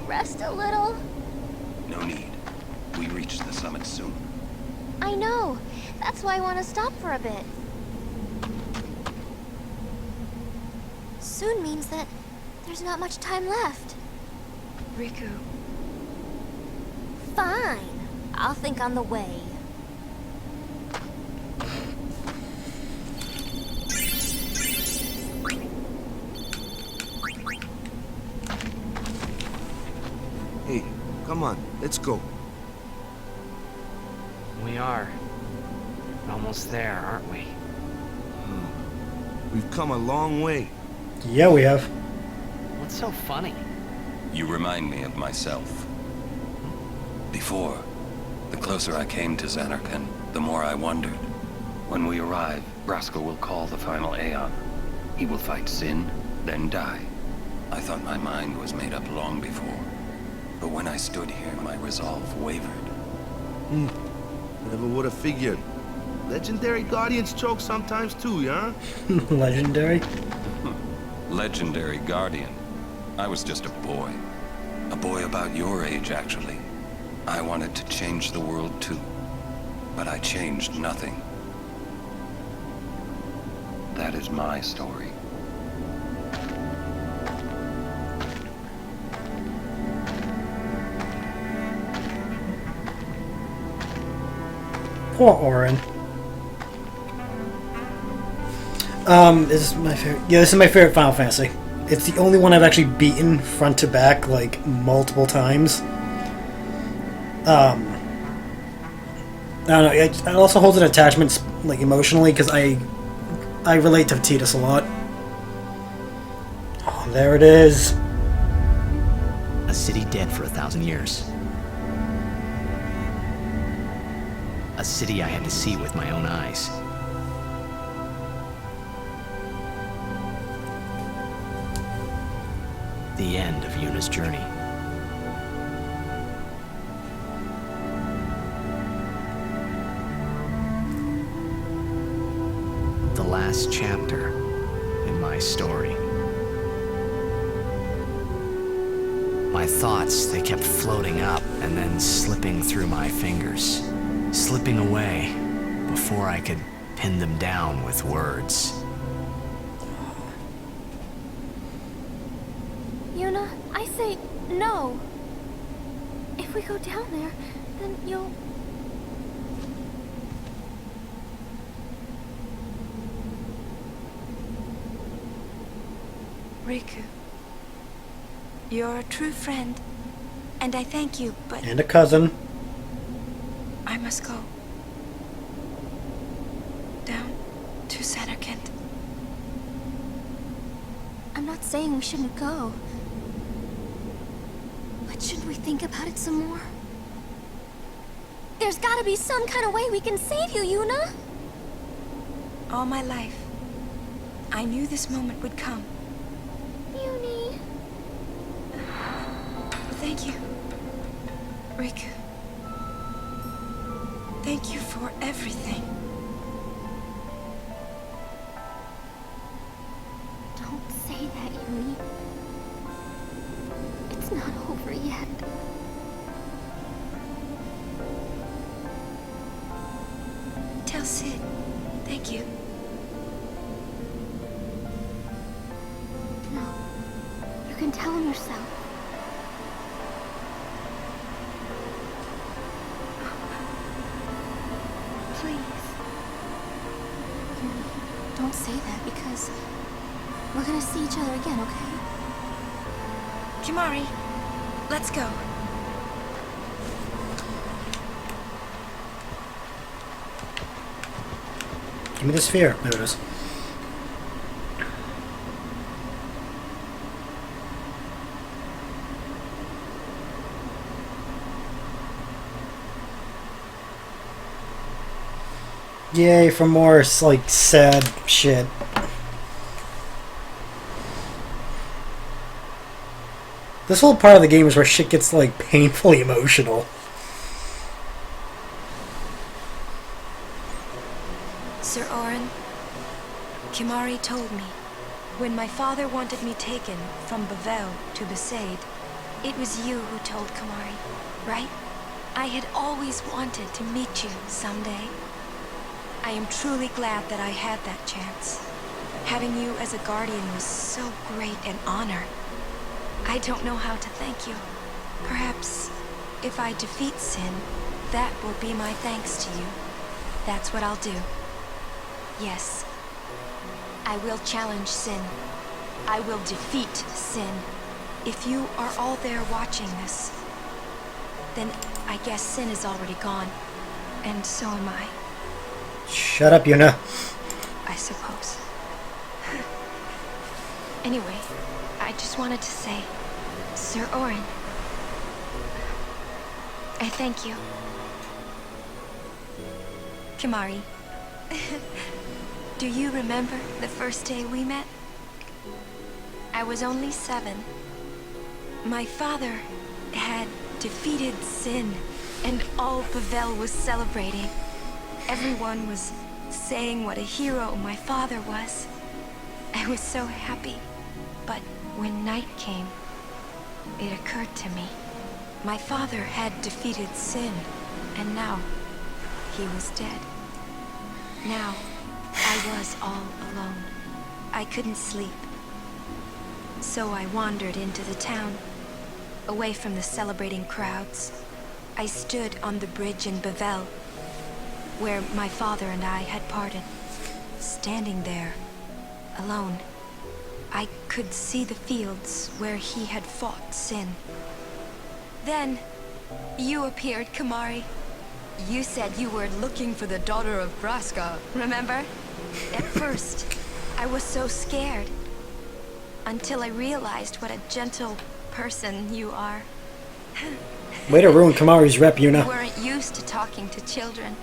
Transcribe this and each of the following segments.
rest a little? No need. We reach the summit soon. I know. That's why I want to stop for a bit. Soon means that there's not much time left. Riku. Fine. I'll think on the way. Hey, come on, let's go. We are. Almost there, aren't we? We've come a long way. Yeah, we have. What's so funny? You remind me of myself. Before, the closer I came to Zanarkand, the more I wondered. When we arrive, Braska will call the final Aeon. He will fight Sin, then die. I thought my mind was made up long before. But when I stood here, my resolve wavered. Never would have figured. Legendary Guardians choke sometimes too, yeah? Legendary? Legendary Guardian. I was just a boy. A boy about your age, actually. I wanted to change the world too. But I changed nothing. That is my story. Poor Auron. This is my favorite. Yeah, this is my favorite Final Fantasy. It's the only one I've actually beaten front to back, like, multiple times. I don't know. It also holds an attachment, like, emotionally, because I relate to Tidus a lot. Oh, there it is. A city dead for 1,000 years. A city I had to see with my own eyes. The end of Yuna's journey. The last chapter in my story. My thoughts, they kept floating up and then slipping through my fingers, slipping away before I could pin them down with words. Yuna, I say no. If we go down there, then you'll... Riku. You're a true friend, and I thank you, but And a cousin. I must go. Down to Zanarkand. I'm not saying we shouldn't go. But shouldn't we think about it some more? There's gotta be some kind of way we can save you, Yuna! All my life, I knew this moment would come. Yuni... Thank you, Riku. Thank you for everything. Don't say that, Yuni. It's not over yet. Tell Sid, thank you. No. You can tell him yourself. Please. Yuni, don't say that because we're gonna see each other again, okay? Kimari, let's go. Give me the sphere. There it is. Yay for more, like, sad shit. This whole part of the game is where shit gets, like, painfully emotional. Sir Auron, Kimari told me, when my father wanted me taken from Bavel to Besaid, It was you who told Kamari, right? I had always wanted to meet you someday. I am truly glad that I had that chance. Having you as a guardian was so great an honor. I don't know how to thank you. Perhaps if I defeat Sin, that will be my thanks to you. That's what I'll do. Yes. I will challenge Sin. I will defeat Sin. If you are all there watching this, then I guess Sin is already gone. And so am I. Shut up, Yuna. I suppose. Anyway, I just wanted to say, Sir Orin, I thank you. Kimari, do you remember the first day we met? I was only 7. My father had defeated Sin, and all Pavel was celebrating. Everyone was saying what a hero my father was. I was so happy. But when night came, it occurred to me. My father had defeated Sin, and now he was dead. Now, I was all alone. I couldn't sleep. So I wandered into the town, away from the celebrating crowds. I stood on the bridge in Bavel, where my father and I had parted. Standing there, alone, I could see the fields where he had fought Sin. Then, you appeared, Kamari. You said you were looking for the daughter of Braska, remember? At first, I was so scared. Until I realized what a gentle person you are. Way to ruin Kamari's rep, You Yuna. weren't used to talking to children.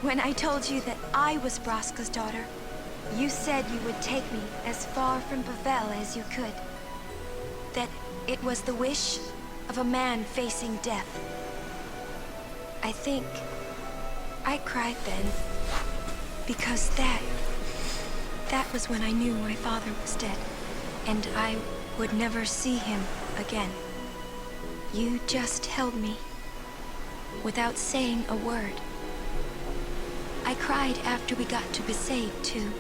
When I told you that I was Braska's daughter, you said you would take me as far from Pavel as you could. That it was the wish of a man facing death. I think I cried then, because that was when I knew my father was dead, and I would never see him again. You just held me, without saying a word. I cried after we got to Besaid, too.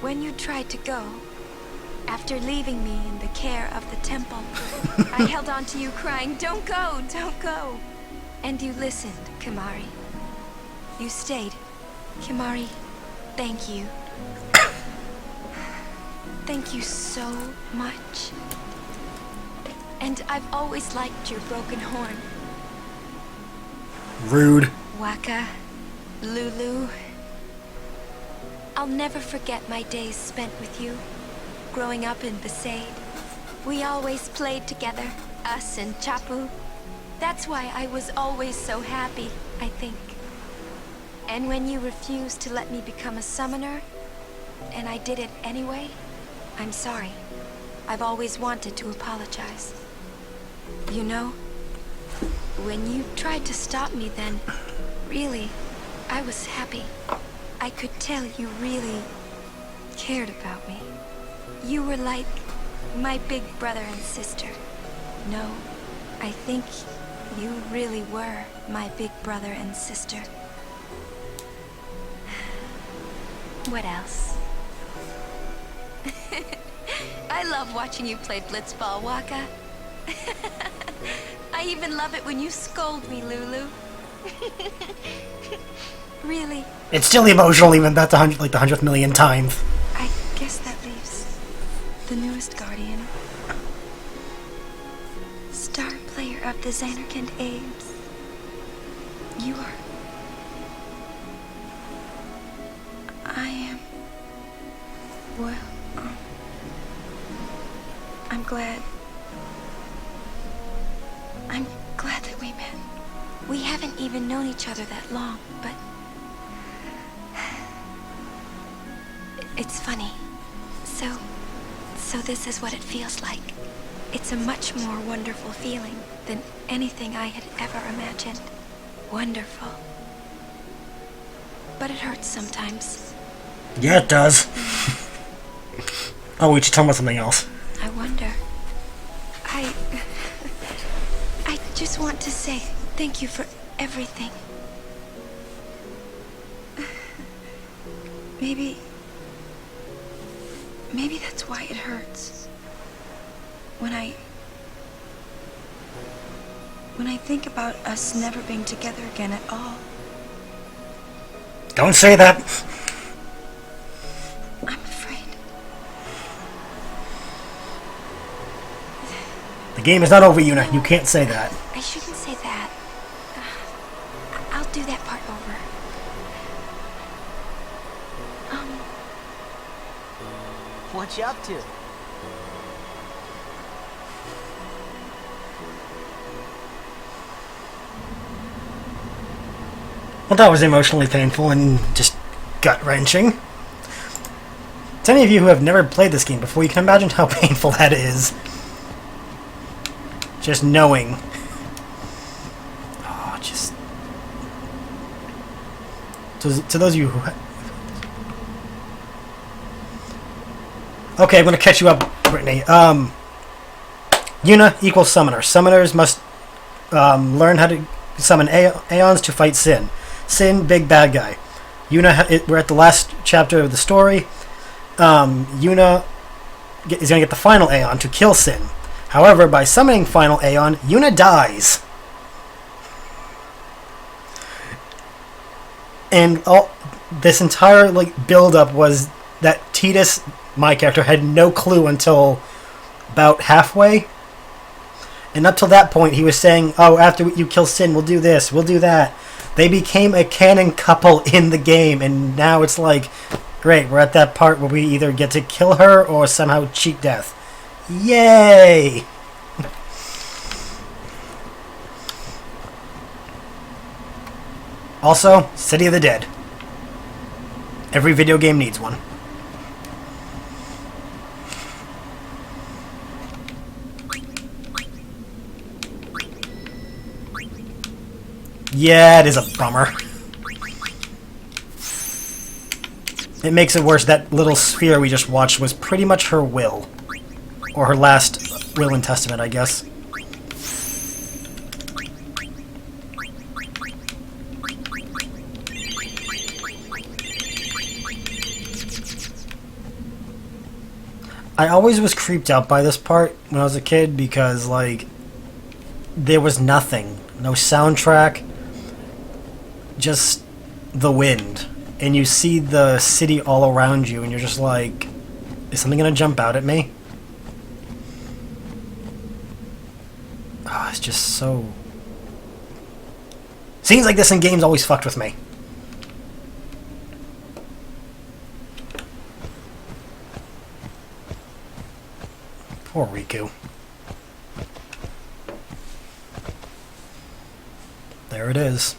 When you tried to go, after leaving me in the care of the temple, I held on to you crying, "Don't go, don't go." And you listened, Kimari. You stayed. Kimari, thank you. Thank you so much. And I've always liked your broken horn. Rude. Waka, Lulu. I'll never forget my days spent with you, growing up in Besaid. We always played together, us and Chapu. That's why I was always so happy, I think. And when you refused to let me become a summoner, and I did it anyway, I'm sorry. I've always wanted to apologize. You know, when you tried to stop me then, really, I was happy. I could tell you really cared about me. You were like my big brother and sister. No, I think you really were my big brother and sister. What else? I love watching you play blitzball, Waka. I even love it when you scold me, Lulu. Really. It's still emotional, even that's the 100th million times. I guess that leaves the newest guardian. Star player of the Zanarkand Abes. You are... I am... Well, I'm glad. I'm glad that we met. We haven't even known each other that long, but... It's funny. So this is what it feels like. It's a much more wonderful feeling than anything I had ever imagined. Wonderful. But it hurts sometimes. Yeah, it does. Oh, we should tell me something else. I wonder. just want to say thank you for everything. Maybe that's why it hurts. When I think about us never being together again at all. Don't say that. I'm afraid. The game is not over, Yuna. You can't say that. I shouldn't say that. I'll do that part over. What you up to? Well, that was emotionally painful and just gut-wrenching. To any of you who have never played this game before, you can imagine how painful that is. Just knowing. Oh, just... To those of you who... Okay, I'm gonna catch you up, Brittany. Yuna equals summoner. Summoners must learn how to summon Aeons to fight Sin. Sin, big bad guy. Yuna, we're at the last chapter of the story. Yuna is going to get the final Aeon to kill Sin. However, by summoning final Aeon, Yuna dies. And all this entire build-up was that Tidus, my character, had no clue until about halfway. And up till that point, he was saying, oh, after you kill Sin, we'll do this, we'll do that. They became a canon couple in the game, and now it's like, great, we're at that part where we either get to kill her or somehow cheat death. Yay! Also, City of the Dead. Every video game needs one. Yeah, it is a bummer. It makes it worse. That little sphere we just watched was pretty much her will. Or her last will and testament, I guess. I always was creeped out by this part when I was a kid because, there was nothing. No soundtrack. Just the wind. And you see the city all around you and you're just like, is something gonna jump out at me? Oh, it's just so... Scenes like this in games always fucked with me. Poor Riku. There it is.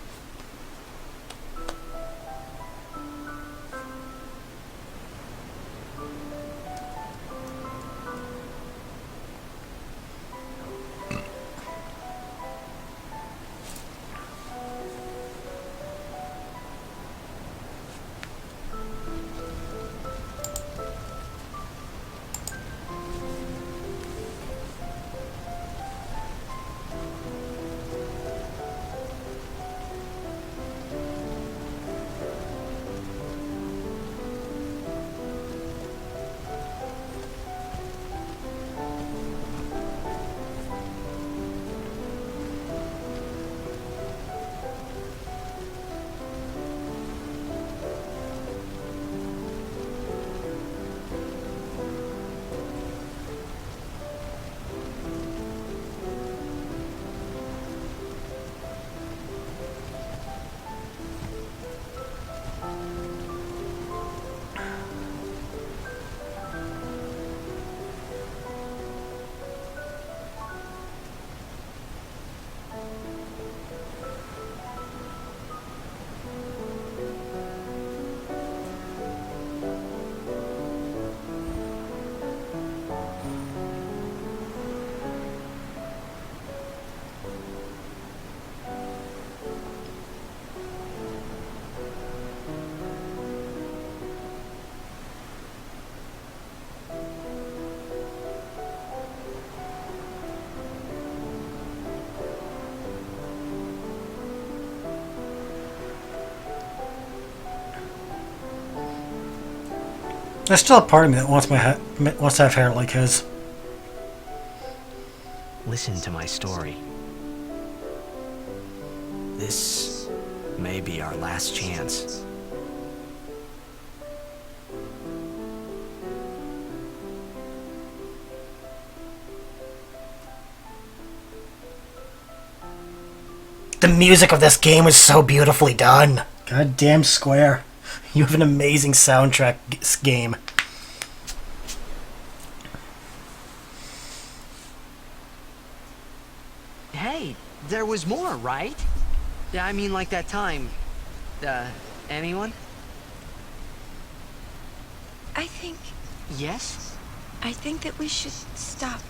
There's still a part of me that wants wants to have hair like his. Listen to my story. This may be our last chance. The music of this game is so beautifully done. Goddamn Square. You have an amazing soundtrack game. Hey, there was more, right? Yeah, I mean, like that time. Anyone? I think Yes? that we should stop.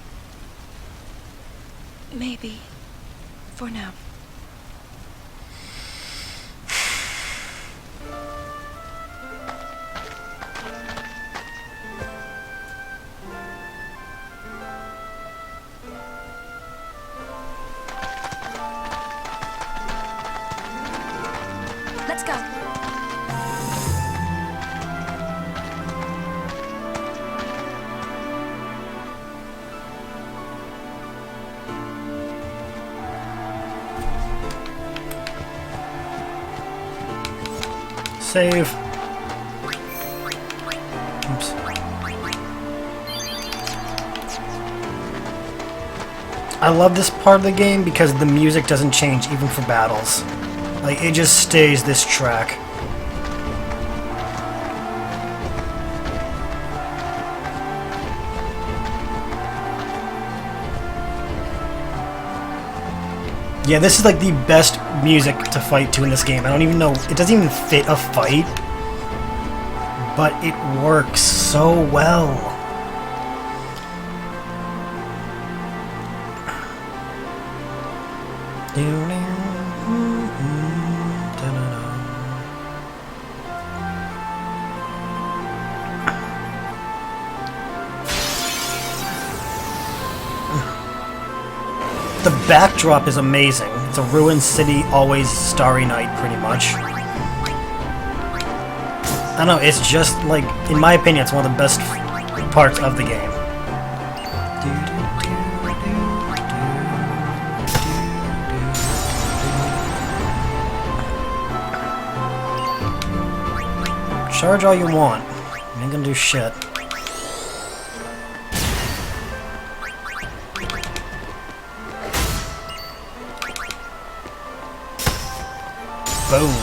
Maybe. For now. Let's go. Save. Oops. I love this part of the game because the music doesn't change even for battles. Like, it just stays this track. Yeah, this is like the best music to fight to in this game. I don't even know, it doesn't even fit a fight, but it works so well. The backdrop is amazing. It's a ruined city, always starry night, pretty much. I don't know, it's just like, in my opinion, it's one of the best parts of the game. Charge all you want. You ain't gonna do shit. Boom.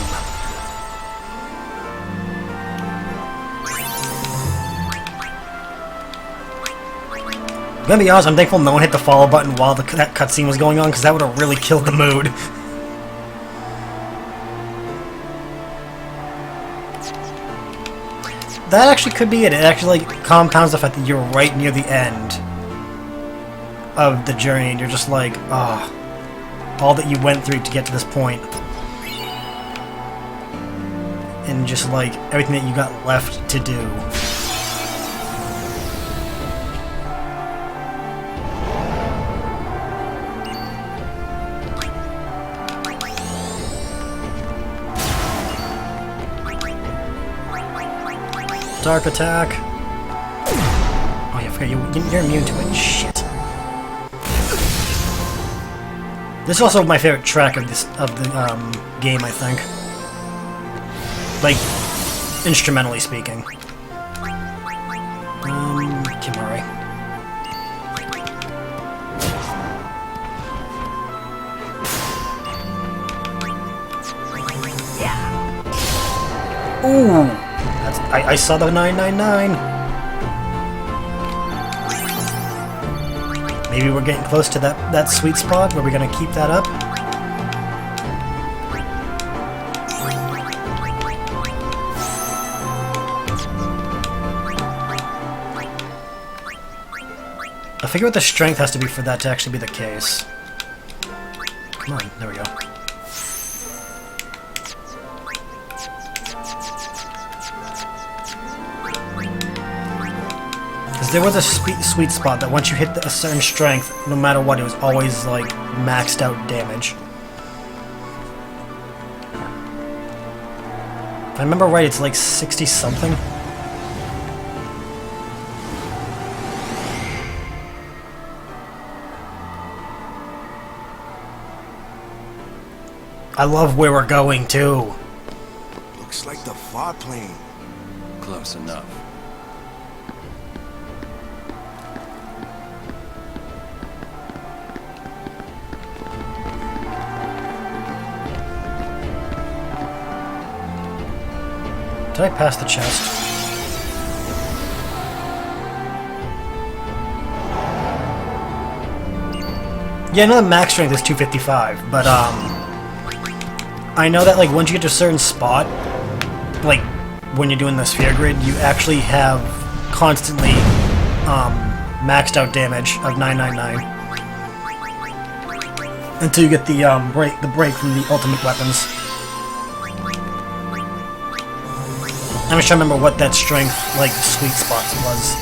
I'm gonna be honest, I'm thankful no one hit the follow button while that cutscene was going on, because that would have really killed the mood. That actually could be it. It actually like compounds the fact that you're right near the end of the journey, and you're just like, ah, all that you went through to get to this point. And just like everything that you got left to do. Dark attack. Oh yeah, I forgot you're immune to it. Shit. This is also my favorite track of the game, I think. Like, instrumentally speaking. Kimari. Ooh! I saw the 999! Maybe we're getting close to that sweet spot where we're gonna keep that up. I figure what the strength has to be for that to actually be the case. Come on, there we go. Because there was a sweet spot that once you hit a certain strength, no matter what, it was always like maxed out damage. If I remember right, it's like 60 something. I love where we're going, too. Looks like the far plane. Close enough. Did I pass the chest? Yeah, I know the max strength is 255, but I know that like once you get to a certain spot, like when you're doing the sphere grid, you actually have constantly maxed out damage of 999 until you get the break from the ultimate weapons. I'm just trying to remember what that strength, like, sweet spot was.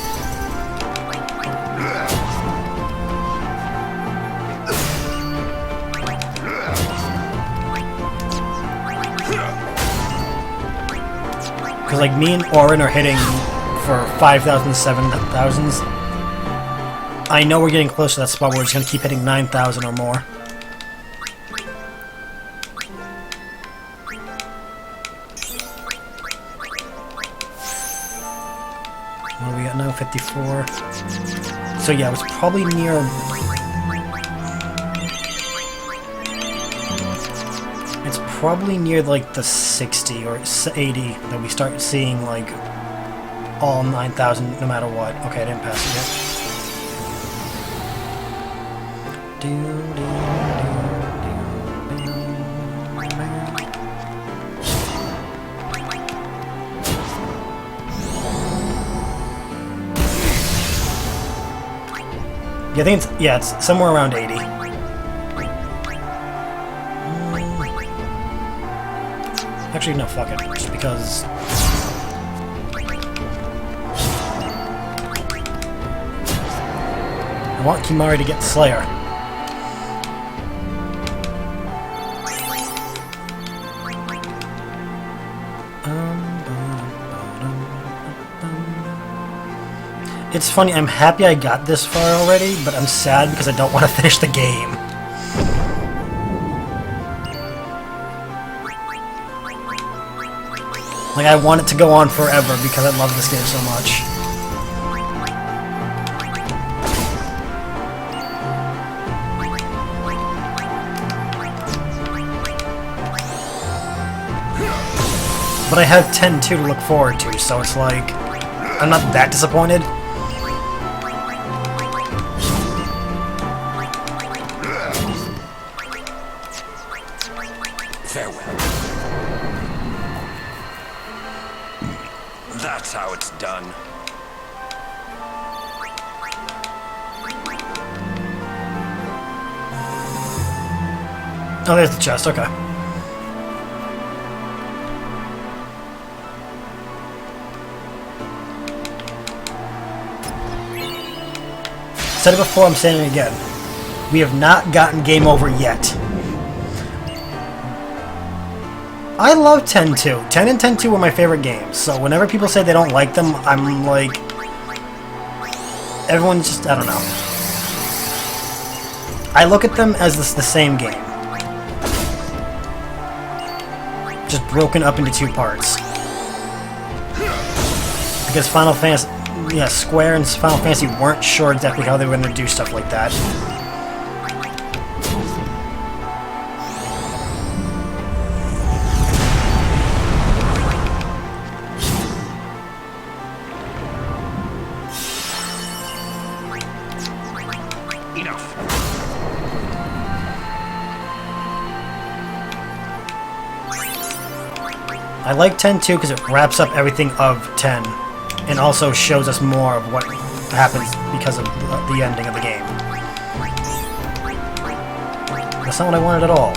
Because, like, me and Orin are hitting for 5,000, 7,000s. I know we're getting close to that spot where we're just going to keep hitting 9,000 or more. What do we got now? 54. So yeah, it was probably near... It's probably near like the 60 or 80 that we start seeing like all 9,000 no matter what. Okay, I didn't pass it yet. Yeah, I think it's somewhere around 80. Actually, no, fuck it. Just because... I want Kimari to get Slayer. It's funny, I'm happy I got this far already, but I'm sad because I don't want to finish the game. Like, I want it to go on forever because I love this game so much. But I have 10-2 to look forward to, so it's like, I'm not that disappointed. Farewell. That's how it's done. Oh, there's the chest, okay. Said it before, I'm saying it again. We have not gotten game over yet. I love 10-2. 10 and 10-2 were my favorite games, so whenever people say they don't like them, I'm like... Everyone's just... I don't know. I look at them as the same game. Just broken up into two parts. Because Final Fantasy... Yeah, Square and Final Fantasy weren't sure exactly how they were going to do stuff like that. I like 10-2 because it wraps up everything of 10, and also shows us more of what happens because of the ending of the game. That's not what I wanted at all.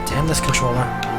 Damn this controller.